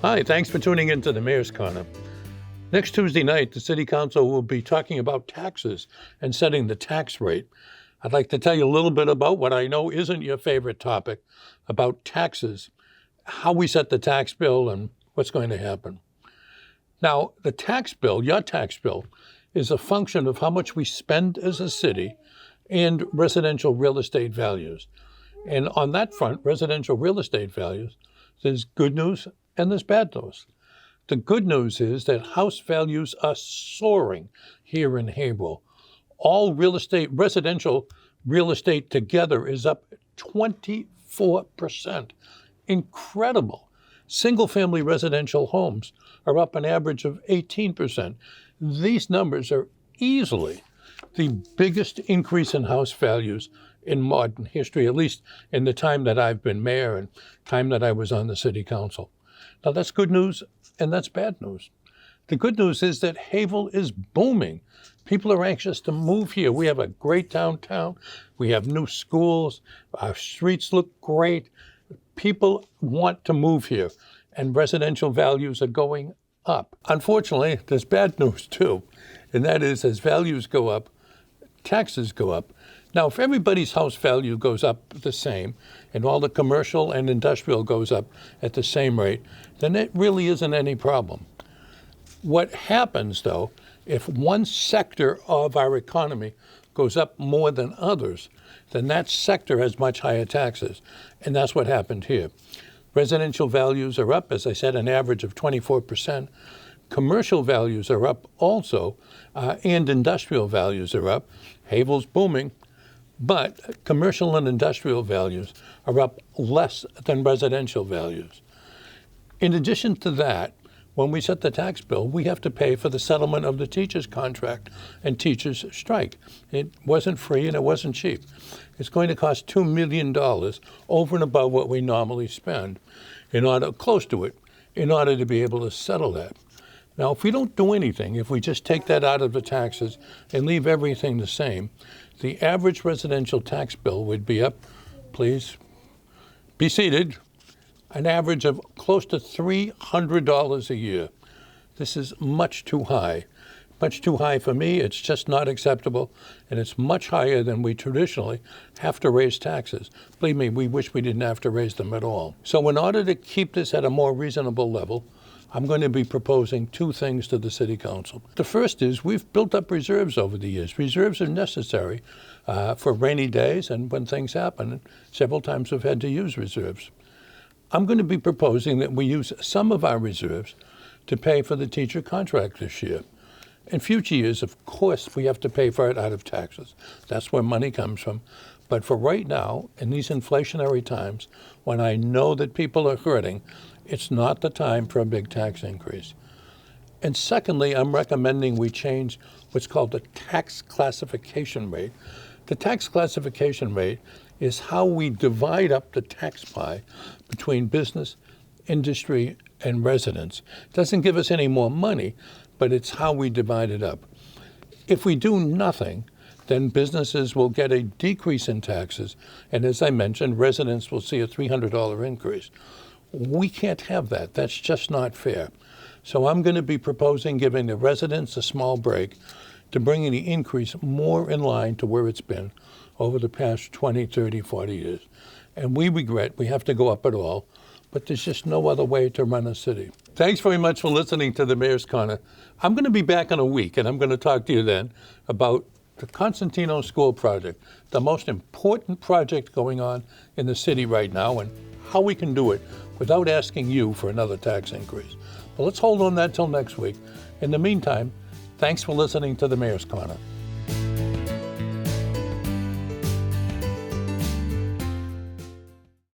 Hi, thanks for tuning in to the Mayor's Corner. Next Tuesday night, the City Council will be talking about taxes and setting the tax rate. I'd like to tell you a little bit about what I know isn't your favorite topic, about taxes, how we set the tax bill, and what's going to happen. Now, the tax bill, your tax bill, is a function of how much we spend as a city and residential real estate values. And on that front, residential real estate values, there's good news and there's bad news. The good news is that house values are soaring here in Haverhill. All residential real estate together is up 24%. Incredible. Single-family residential homes are up an average of 18%. These numbers are easily the biggest increase in house values in modern history, at least in the time that I've been mayor and time that I was on the city council. Now, that's good news and that's bad news. The good news is that Haverhill is booming. People are anxious to move here. We have a great downtown. We have new schools. Our streets look great. People want to move here, and residential values are going up. Unfortunately, there's bad news too, and that is as values go up, taxes go up. Now, if everybody's house value goes up the same, and all the commercial and industrial goes up at the same rate, then it really isn't any problem. What happens, though, if one sector of our economy goes up more than others, then that sector has much higher taxes, and that's what happened here. Residential values are up, as I said, an average of 24%. Commercial values are up also, and industrial values are up. Haverhill's booming. But commercial and industrial values are up less than residential values. In addition to that, when we set the tax bill, we have to pay for the settlement of the teachers' contract and teachers' strike. It wasn't free and it wasn't cheap. It's going to cost $2 million over and above what we normally spend, close to it, in order to be able to settle that. Now, if we don't do anything, if we just take that out of the taxes and leave everything the same, the average residential tax bill would be up, please be seated, an average of close to $300 a year. This is much too high. Much too high for me. It's just not acceptable, and it's much higher than we traditionally have to raise taxes. Believe me, we wish we didn't have to raise them at all. So in order to keep this at a more reasonable level, I'm going to be proposing two things to the City Council. The first is we've built up reserves over the years. Reserves are necessary for rainy days and when things happen. Several times we've had to use reserves. I'm going to be proposing that we use some of our reserves to pay for the teacher contract this year. In future years, of course, we have to pay for it out of taxes. That's where money comes from. But for right now, in these inflationary times, when I know that people are hurting, it's not the time for a big tax increase. And secondly, I'm recommending we change what's called the tax classification rate. The tax classification rate is how we divide up the tax pie between business, industry, and residents. It doesn't give us any more money, but it's how we divide it up. If we do nothing, then businesses will get a decrease in taxes, and as I mentioned, residents will see a $300 increase. We can't have that. That's just not fair. So I'm going to be proposing giving the residents a small break to bringing the increase more in line to where it's been over the past 20, 30, 40 years. And we regret we have to go up at all, but there's just no other way to run a city. Thanks very much for listening to the Mayor's Corner. I'm going to be back in a week, and I'm going to talk to you then about the Constantino School project, the most important project going on in the city right now, and how we can do it without asking you for another tax increase. But let's hold on that till next week. In the meantime, thanks for listening to the Mayor's Corner.